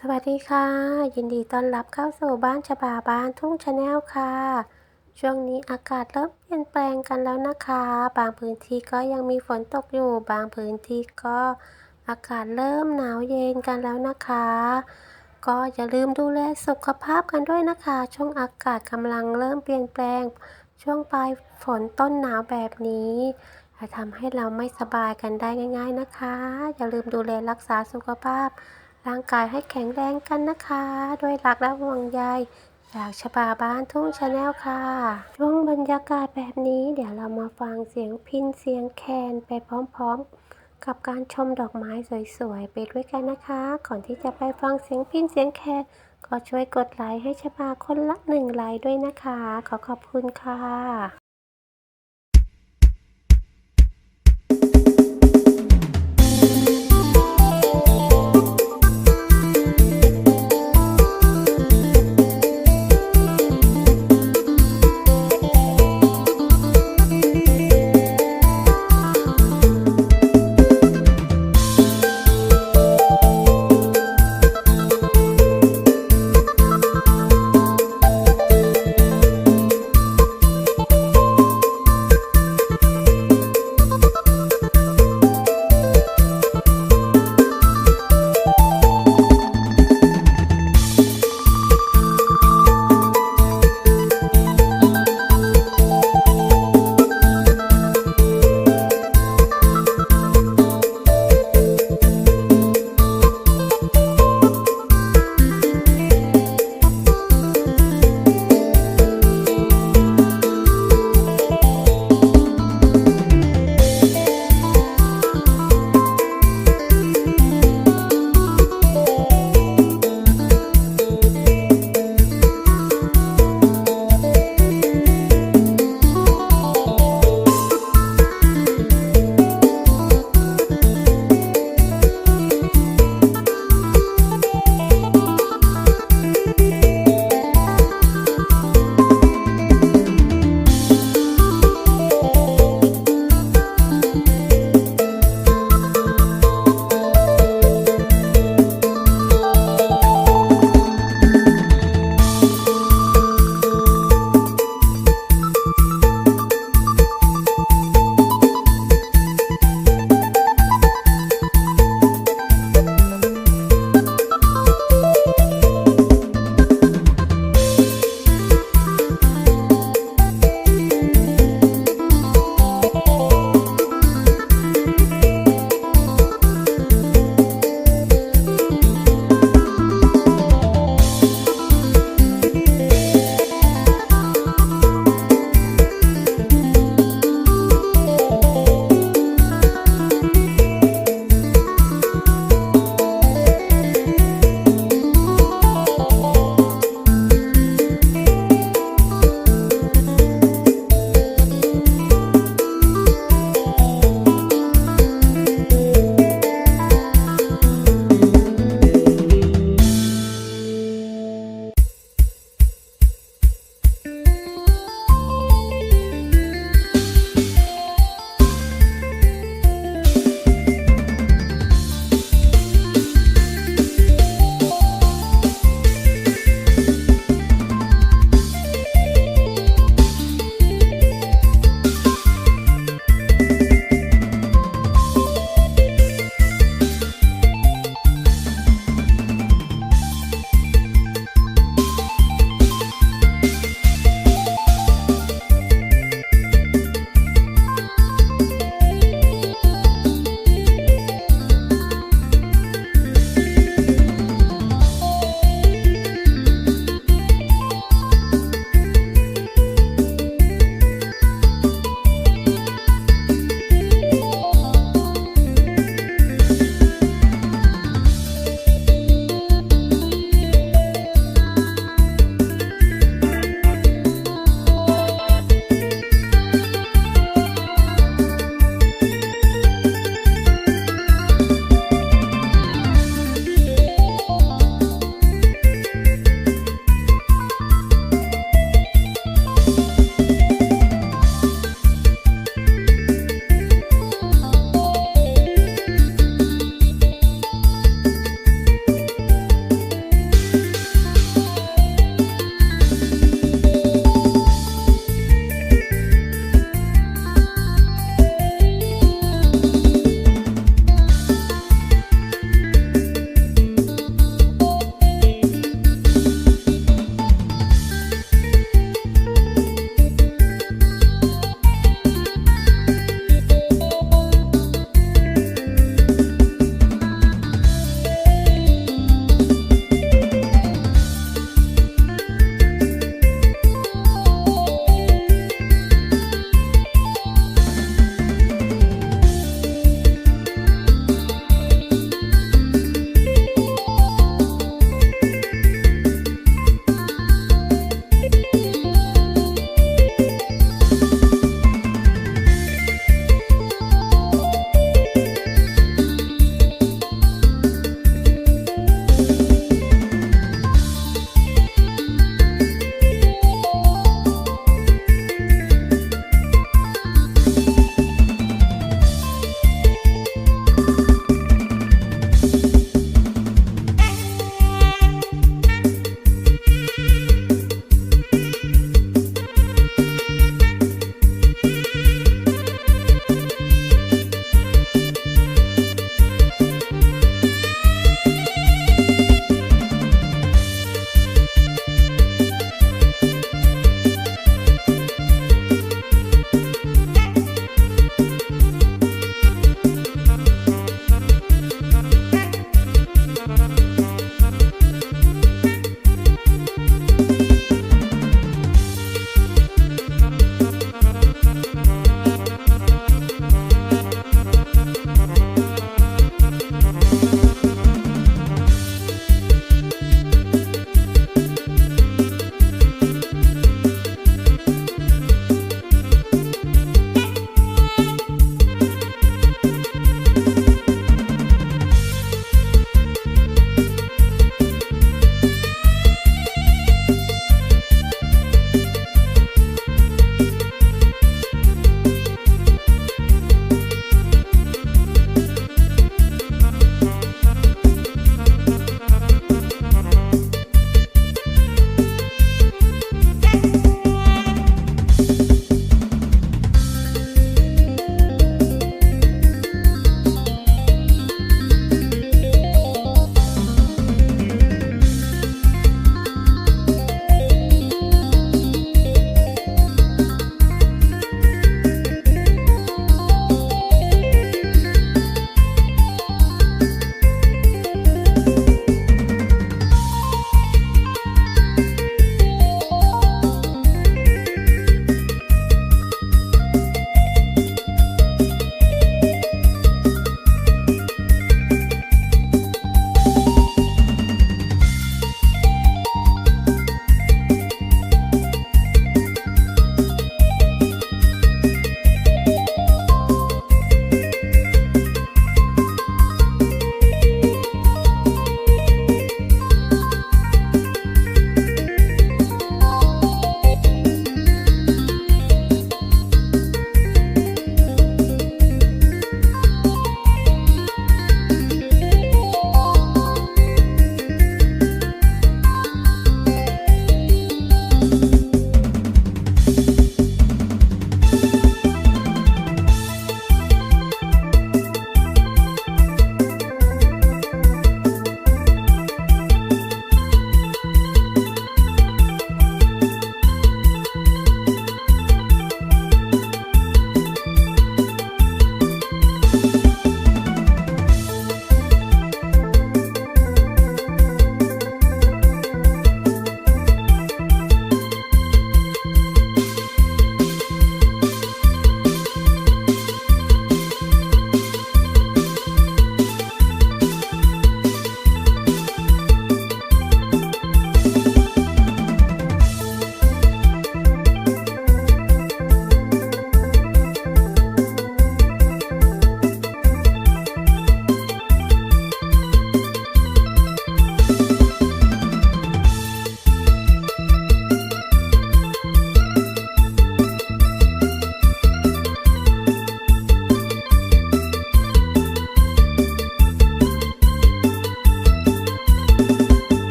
สวัสดีค่ะยินดีต้อนรับเข้าสู่บ้านฉบาบ้านทุ่งชาแนลค่ะช่วงนี้อากาศเริ่มเปลี่ยนแปลงกันแล้วนะคะบางพื้นที่ก็ยังมีฝนตกอยู่บางพื้นที่ก็อากาศเริ่มหนาวเย็นกันแล้วนะคะก็อย่าลืมดูแลสุขภาพกันด้วยนะคะช่วงอากาศกำลังเริ่มเปลี่ยนแปลงช่วงปลายฝนต้นหนาวแบบนี้จะทำให้เราไม่สบายกันได้ง่ายๆนะคะอย่าลืมดูแลรักษาสุขภาพร่างกายให้แข็งแรงกันนะคะด้วยรักและห่วงใยจากฉบาบ้านทุ่งชาแนลค่ะช่วงบรรยากาศแบบนี้เดี๋ยวเรามาฟังเสียงพิณเสียงแคนไปพร้อมๆกับการชมดอกไม้สวยๆไปด้วยกันนะคะก่อนที่จะไปฟังเสียงพิณเสียงแคนก็ช่วยกดไลค์ให้ฉบาคนละ1 ไลค์ด้วยนะคะขอบคุณค่ะ